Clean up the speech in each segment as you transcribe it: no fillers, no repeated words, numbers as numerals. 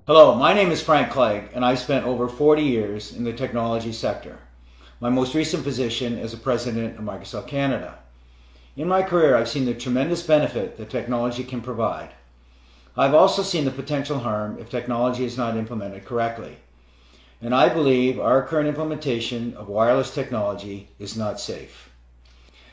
Hello, my name is Frank Clegg, and I've spent over 40 years in the technology sector. My most recent position is a president of Microsoft Canada. In my career, I've seen the tremendous benefit that technology can provide. I've also seen the potential harm if technology is not implemented correctly. And I believe our current implementation of wireless technology is not safe.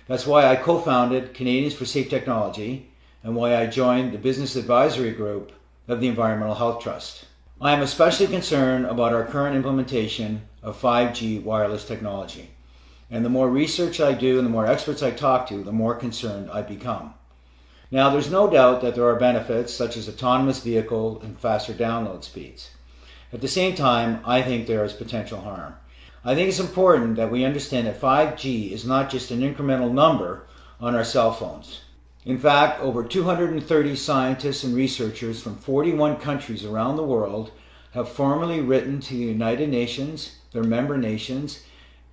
That's why I co-founded Canadians for Safe Technology and why I joined the business advisory group of the Environmental Health Trust. I am especially concerned about our current implementation of 5G wireless technology. And the more research I do and the more experts I talk to, the more concerned I become. Now, there's no doubt that there are benefits such as autonomous vehicle and faster download speeds. At the same time, I think there is potential harm. I think it's important that we understand that 5G is not just an incremental number on our cell phones. In fact, over 230 scientists and researchers from 41 countries around the world have formally written to the United Nations, their member nations,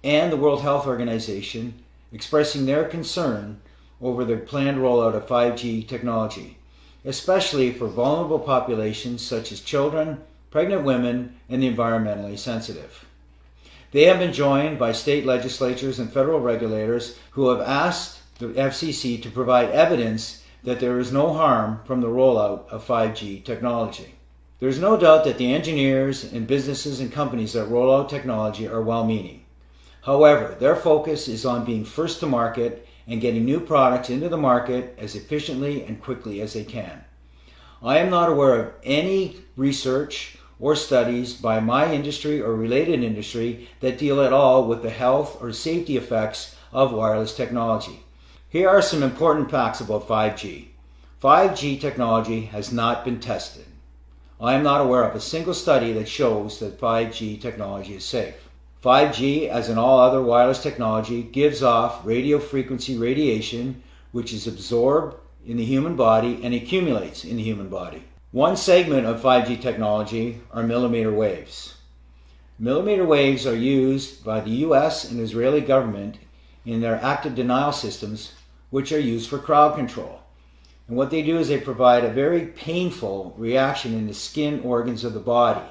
and the World Health Organization, expressing their concern over the planned rollout of 5G technology, especially for vulnerable populations such as children, pregnant women, and the environmentally sensitive. They have been joined by state legislatures and federal regulators who have asked the FCC to provide evidence that there is no harm from the rollout of 5G technology. There is no doubt that the engineers and businesses and companies that roll out technology are well-meaning. However, their focus is on being first to market and getting new products into the market as efficiently and quickly as they can. I am not aware of any research or studies by my industry or related industry that deal at all with the health or safety effects of wireless technology. Here are some important facts about 5G. 5G technology has not been tested. I am not aware of a single study that shows that 5G technology is safe. 5G, as in all other wireless technology, gives off radio frequency radiation, which is absorbed in the human body and accumulates in the human body. One segment of 5G technology are millimeter waves. Millimeter waves are used by the US and Israeli government in their active denial systems, which are used for crowd control. And what they do is they provide a very painful reaction in the skin organs of the body.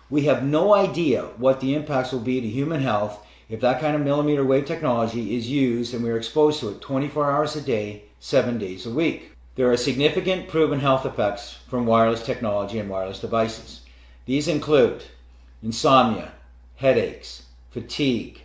We have no idea what the impacts will be to human health if that kind of millimeter wave technology is used and we are exposed to it 24 hours a day, 7 days a week. There are significant proven health effects from wireless technology and wireless devices. These include insomnia, headaches, fatigue,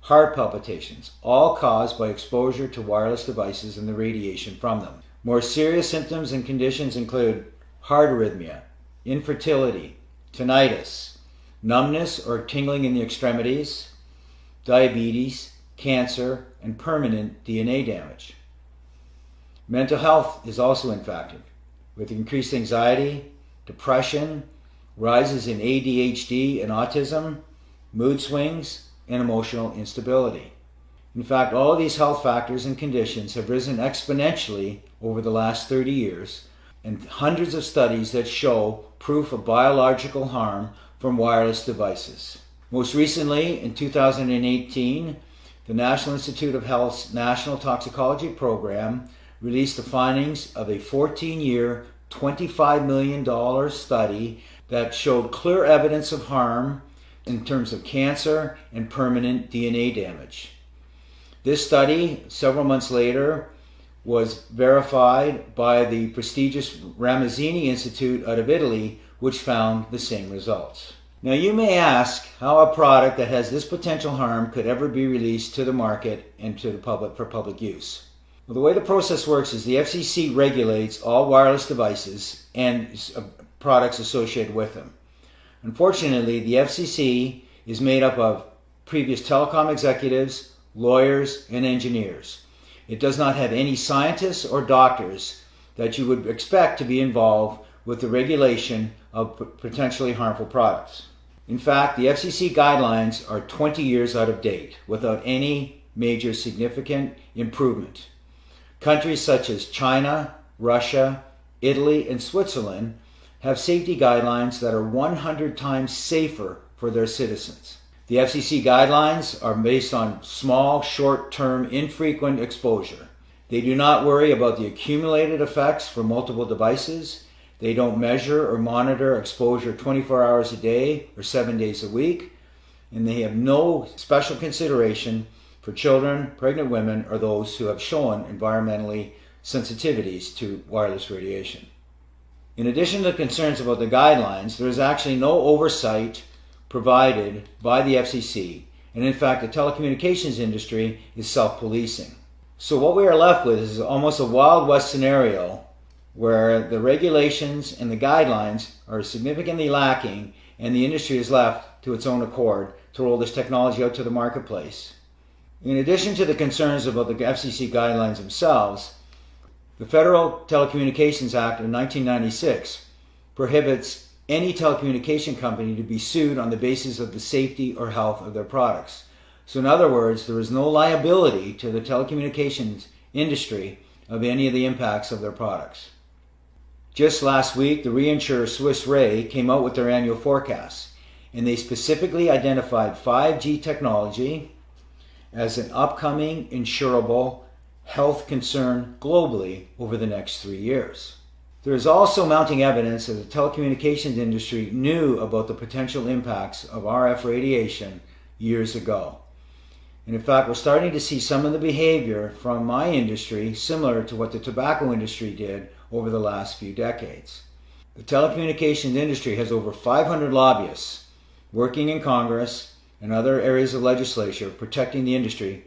heart palpitations, all caused by exposure to wireless devices and the radiation from them. More serious symptoms and conditions include heart arrhythmia, infertility, tinnitus, numbness or tingling in the extremities, diabetes, cancer, and permanent DNA damage. Mental health is also impacted, with increased anxiety, depression, rises in ADHD and autism, mood swings, and emotional instability. In fact, all of these health factors and conditions have risen exponentially over the last 30 years, and hundreds of studies that show proof of biological harm from wireless devices. Most recently, in 2018, the National Institute of Health's National Toxicology Program released the findings of a 14-year, $25 million study that showed clear evidence of harm in terms of cancer and permanent DNA damage. This study, several months later, was verified by the prestigious Ramazzini Institute out of Italy, which found the same results. Now you may ask how a product that has this potential harm could ever be released to the market and to the public for public use. Well, the way the process works is the FCC regulates all wireless devices and products associated with them. Unfortunately, the FCC is made up of previous telecom executives, lawyers, and engineers. It does not have any scientists or doctors that you would expect to be involved with the regulation of potentially harmful products. In fact, the FCC guidelines are 20 years out of date without any major significant improvement. Countries such as China, Russia, Italy, and Switzerland have safety guidelines that are 100 times safer for their citizens. The FCC guidelines are based on small, short-term, infrequent exposure. They do not worry about the accumulated effects for multiple devices. They don't measure or monitor exposure 24 hours a day or 7 days a week. And they have no special consideration for children, pregnant women, or those who have shown environmentally sensitivities to wireless radiation. In addition to the concerns about the guidelines, there is actually no oversight provided by the FCC, and in fact the telecommunications industry is self-policing. So what we are left with is almost a Wild West scenario where the regulations and the guidelines are significantly lacking and the industry is left to its own accord to roll this technology out to the marketplace. In addition to the concerns about the FCC guidelines themselves, the Federal Telecommunications Act of 1996 prohibits any telecommunication company to be sued on the basis of the safety or health of their products. So in other words, there is no liability to the telecommunications industry of any of the impacts of their products. Just last week, the reinsurer Swiss Re came out with their annual forecasts, and they specifically identified 5G technology as an upcoming insurable health concern globally over the next 3 years. There is also mounting evidence that the telecommunications industry knew about the potential impacts of RF radiation years ago. And in fact, we're starting to see some of the behavior from my industry similar to what the tobacco industry did over the last few decades. The telecommunications industry has over 500 lobbyists working in Congress and other areas of legislature protecting the industry.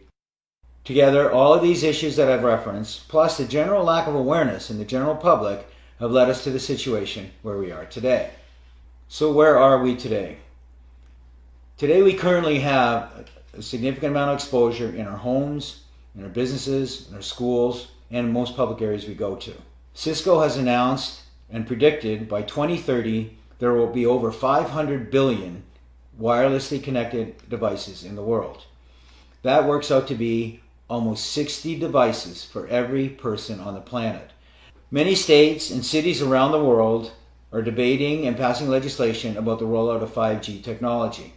Together, all of these issues that I've referenced, plus the general lack of awareness in the general public, have led us to the situation where we are today. So where are we today? Today we currently have a significant amount of exposure in our homes, in our businesses, in our schools, and in most public areas we go to. Cisco has announced and predicted by 2030 there will be over 500 billion wirelessly connected devices in the world. That works out to be almost 60 devices for every person on the planet. Many states and cities around the world are debating and passing legislation about the rollout of 5G technology.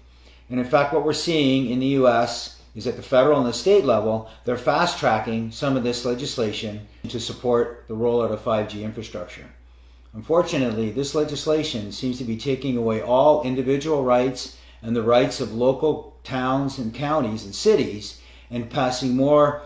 And in fact, what we're seeing in the US is at the federal and the state level, they're fast-tracking some of this legislation to support the rollout of 5G infrastructure. Unfortunately, this legislation seems to be taking away all individual rights and the rights of local towns and counties and cities and passing more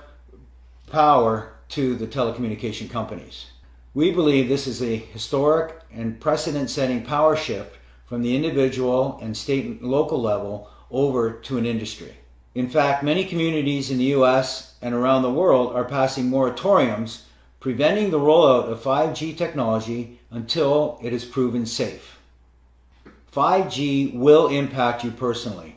power to the telecommunication companies. We believe this is a historic and precedent-setting power shift from the individual and state and local level over to an industry. In fact, many communities in the US and around the world are passing moratoriums preventing the rollout of 5G technology until it is proven safe. 5G will impact you personally.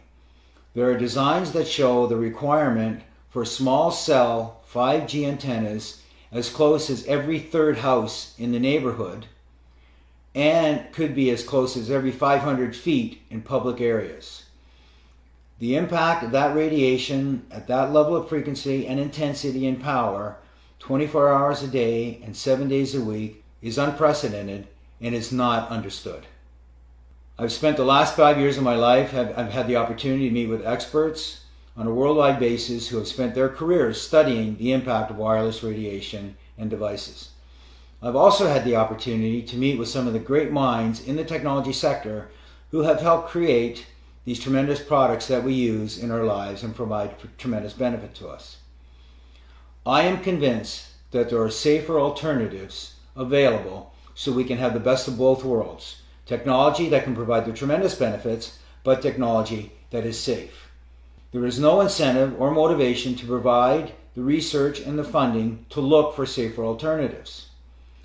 There are designs that show the requirement for small cell 5G antennas as close as every third house in the neighborhood and could be as close as every 500 feet in public areas. The impact of that radiation at that level of frequency and intensity and power 24 hours a day and 7 days a week is unprecedented and is not understood. I've spent the last 5 years of my life, I've had the opportunity to meet with experts on a worldwide basis who have spent their careers studying the impact of wireless radiation and devices. I've also had the opportunity to meet with some of the great minds in the technology sector who have helped create these tremendous products that we use in our lives and provide tremendous benefit to us. I am convinced that there are safer alternatives available so we can have the best of both worlds. Technology that can provide the tremendous benefits, but technology that is safe. There is no incentive or motivation to provide the research and the funding to look for safer alternatives.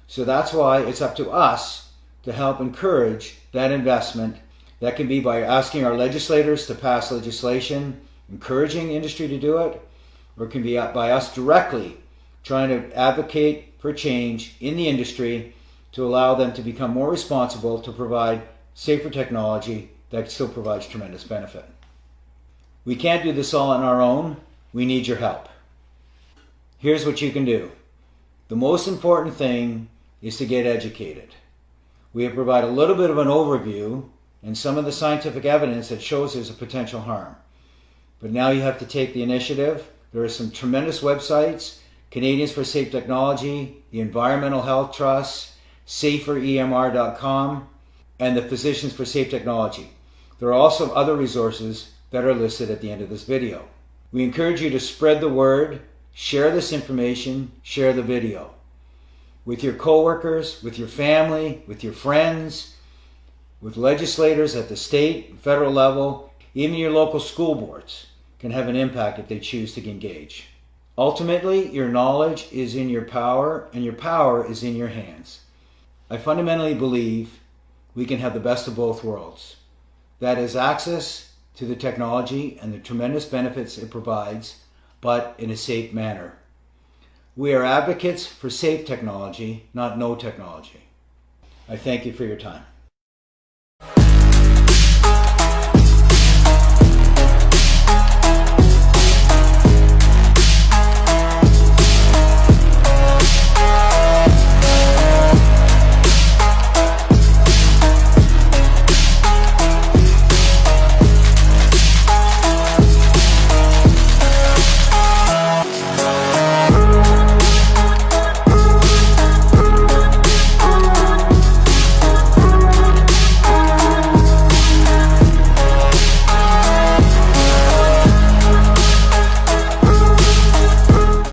So that's why it's up to us to help encourage that investment. That can be by asking our legislators to pass legislation, encouraging industry to do it, or it can be by us directly trying to advocate for change in the industry to allow them to become more responsible to provide safer technology that still provides tremendous benefit. We can't do this all on our own. We need your help. Here's what you can do. The most important thing is to get educated. We have provided a little bit of an overview and some of the scientific evidence that shows there's a potential harm. But now you have to take the initiative. There are some tremendous websites, Canadians for Safe Technology, the Environmental Health Trust, saferemr.com, and the Physicians for Safe Technology. There are also other resources that are listed at the end of this video. We encourage you to spread the word, share this information, share the video with your coworkers, with your family, with your friends, with legislators at the state and federal level. Even your local school boards can have an impact if they choose to engage. Ultimately, your knowledge is in your power, and your power is in your hands. I fundamentally believe we can have the best of both worlds. That is access to the technology and the tremendous benefits it provides, but in a safe manner. We are advocates for safe technology, not no technology. I thank you for your time.